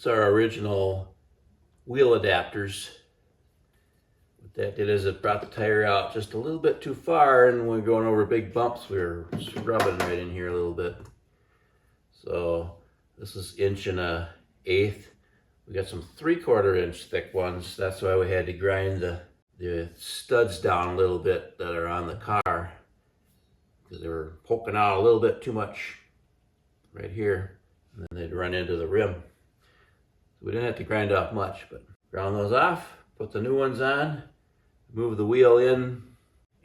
It's our original wheel adapters. What that did is it brought the tire out just a little bit too far, and when we're going over big bumps, we were rubbing right in here a little bit. So this is 1.1/8. We got some 3/4 inch thick ones. That's why we had to grind the studs down a little bit that are on the car, because they were poking out a little bit too much right here, and then they'd run into the rim. So we didn't have to grind off much, but ground those off, put the new ones on, move the wheel in,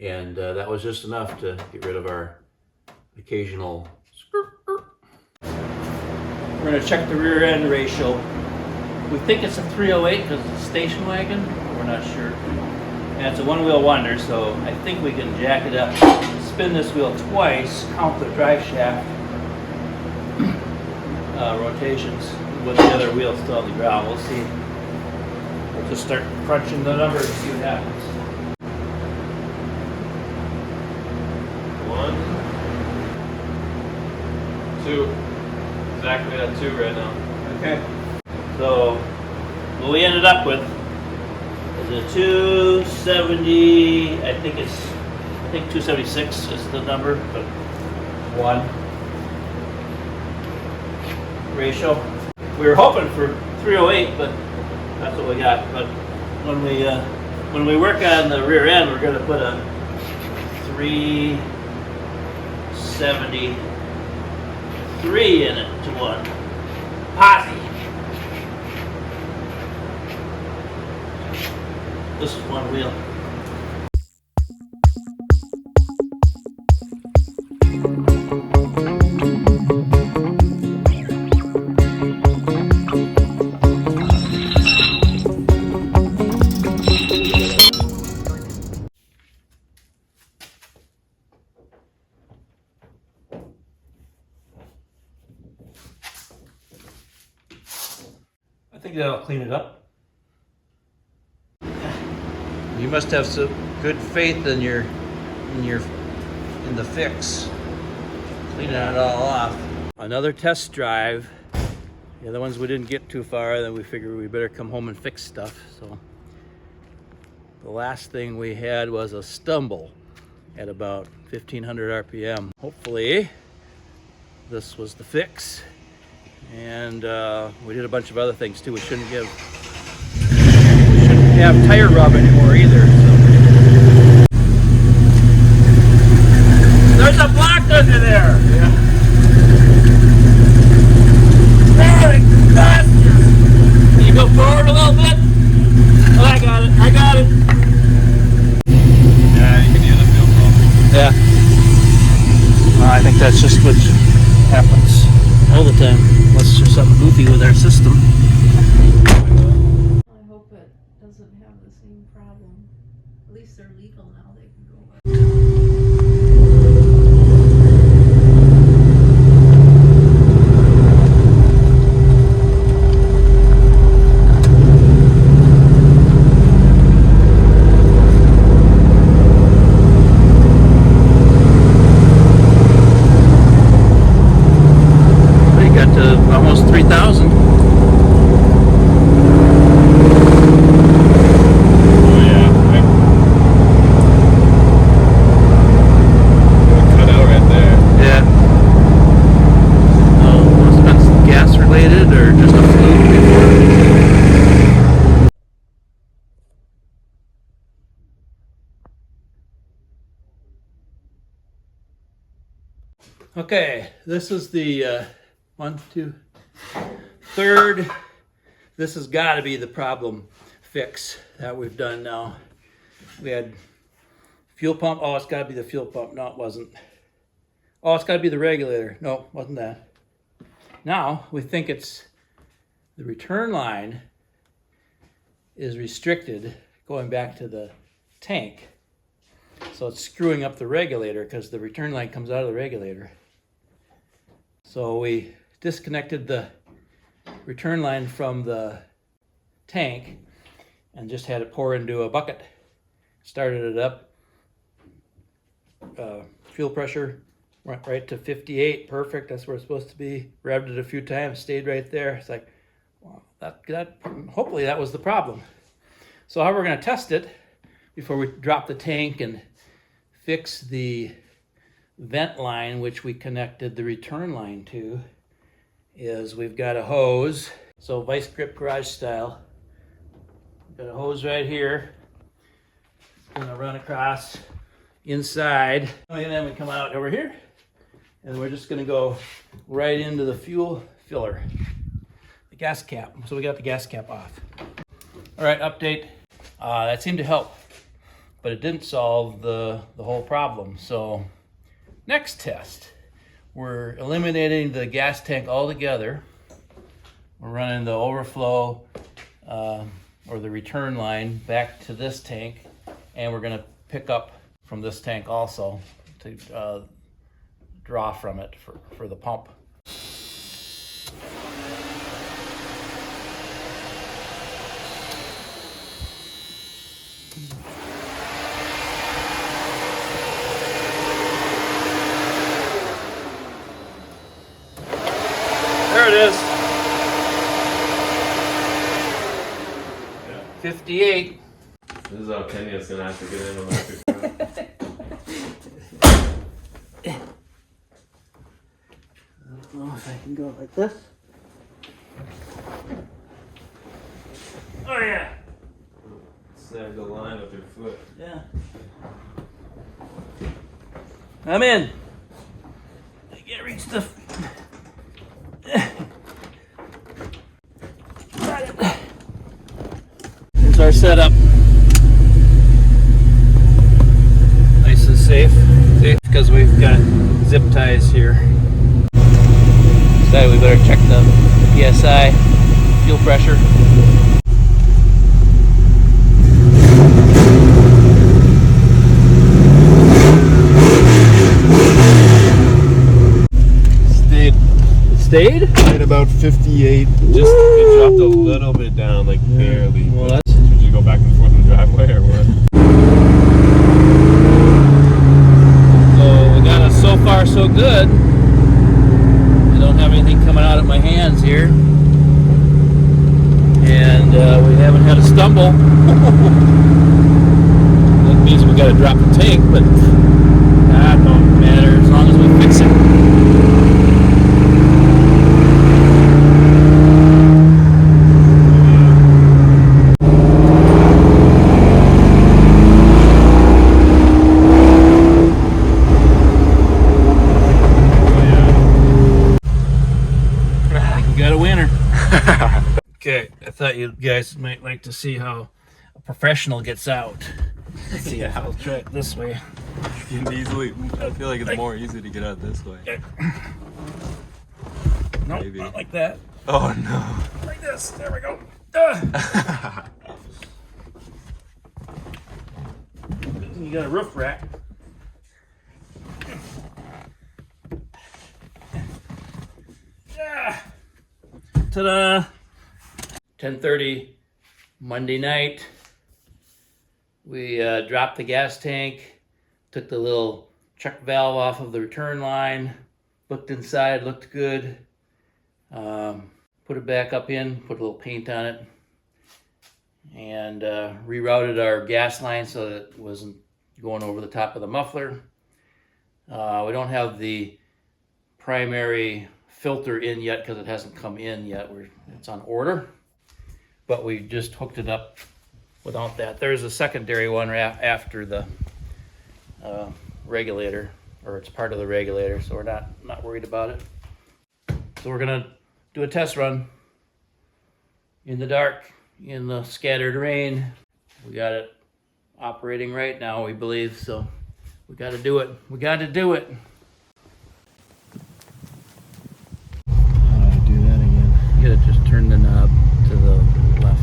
and that was just enough to get rid of our occasional skirt. We're going to check the rear end ratio. We think it's a 308 because it's a station wagon. We're not sure. And it's a one-wheel wonder, so I think we can jack it up. Spin this wheel twice, count the drive shaft rotations with the other wheel still on the ground. We'll see. We'll just start crunching the numbers and see what happens. 1, 2. Exactly at 2 right now. Okay. So what we ended up with is a 270. I think 276 is the number, but 1 ratio. We were hoping for 308, but that's what we got. But when we work on the rear end, we're going to put a 373 in it to 1. Posse. This is one wheel. I think that'll clean it up. You must have some good faith in the fix. Cleaning it all off. Another test drive. The other ones we didn't get too far, then we figured we better come home and fix stuff. So the last thing we had was a stumble at about 1500 RPM. Hopefully this was the fix. And we did a bunch of other things too. We shouldn't have tire rub anymore either. So. There's a block under there. Yeah. Very good. Can you go forward a little bit? Oh, I got it. Yeah, you can use a fuel pump. Yeah. I think that's just what happens all the time. Unless there's something goofy with our system. I hope it doesn't have the same problem. At least they're legal now, they can go back. We got to almost 3,000. Okay, this is the 1, 2, 3rd. This has got to be the problem fix that we've done now. We had fuel pump. Oh, it's got to be the fuel pump. No, it wasn't. Oh, it's got to be the regulator. No, it wasn't that. Now we think it's the return line is restricted going back to the tank. So it's screwing up the regulator because the return line comes out of the regulator. So we disconnected the return line from the tank and just had it pour into a bucket. Started it up. Fuel pressure went right to 58, perfect. That's where it's supposed to be. Revved it a few times, stayed right there. It's like, wow, hopefully that was the problem. So how we're going to test it before we drop the tank and fix the vent line, which we connected the return line to, is we've got a hose. So vice grip garage style. Got a hose right here. Gonna run across inside, and then we come out over here, and we're just gonna go right into the fuel filler, the gas cap. So we got the gas cap off. All right, update. That seemed to help, but it didn't solve the whole problem. So next test, we're eliminating the gas tank altogether. We're running the overflow or the return line back to this tank, and we're gonna pick up from this tank also to draw from it for the pump. There it is. 58. This is how Kenya's gonna have to get in on that. I don't know if I can go like this. Oh yeah. Snag the line with your foot. Yeah. I'm in. I can't reach the. Got it. Here's our setup. Nice and safe. Safe because we've got zip ties here. So we better check the PSI, fuel pressure. Stayed? At about 58. Just it dropped a little bit down, like barely. Well, that's. Did you go back and forth in the driveway or what? So we got it so far so good. I don't have anything coming out of my hands here. And we haven't had a stumble. That means we got to drop the tank, but that don't matter as long as we fix it. Okay, I thought you guys might like to see how a professional gets out. Let's see, Yeah. I'll try it this way. You can easily. I feel like it's more easy to get out this way. No, Maybe. not like that. Oh no. Like this. There we go. You got a roof rack. Ta-da! 10:30 Monday night. We dropped the gas tank, took the little check valve off of the return line, looked inside, looked good. Put it back up in, put a little paint on it, and rerouted our gas line so that it wasn't going over the top of the muffler. We don't have the primary filter in yet because it hasn't come in yet. It's on order, but we just hooked it up without that. There's a secondary one after the regulator, or it's part of the regulator, so we're not worried about it. So we're gonna do a test run in the dark, in the scattered rain. We got it operating right now, we believe, so we got to do it. We got to do it. How do I do that again? You gotta just turn the knob to the left.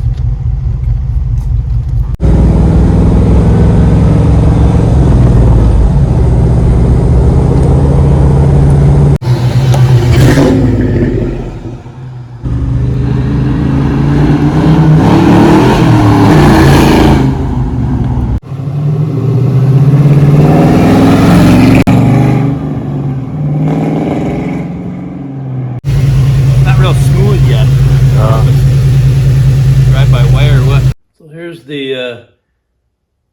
here's the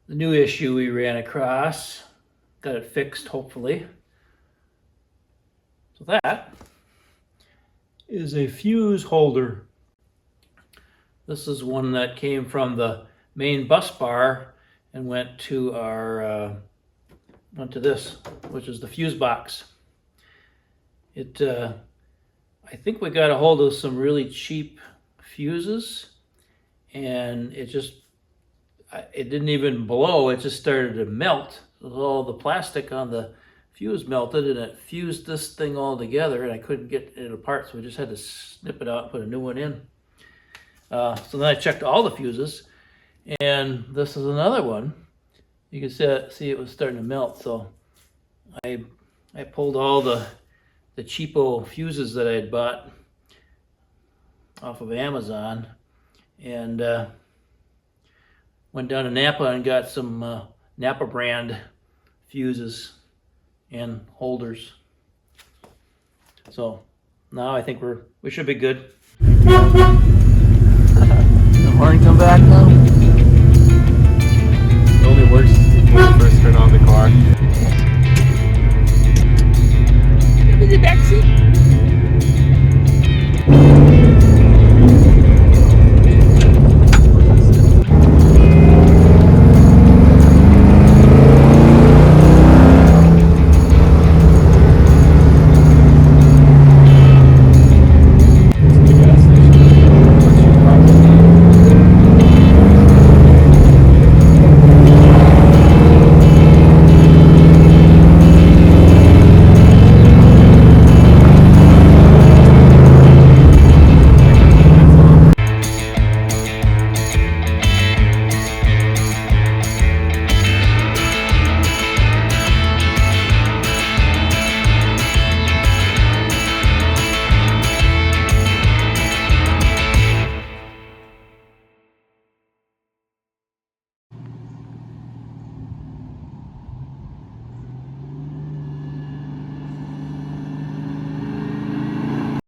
new issue we ran across. Got it fixed, hopefully. So that is a fuse holder. This is one that came from the main bus bar and went to our went to this, which is the fuse box. It I think we got a hold of some really cheap fuses, and it didn't even blow. It just started to melt. All the plastic on the fuse melted, and it fused this thing all together, and I couldn't get it apart, so we just had to snip it out and put a new one in. So then I checked all the fuses, and this is another one. You can see it was starting to melt, so I pulled all the cheapo fuses that I had bought off of Amazon, and went down to Napa and got some Napa brand fuses and holders. So now I think we should be good. The horn come back.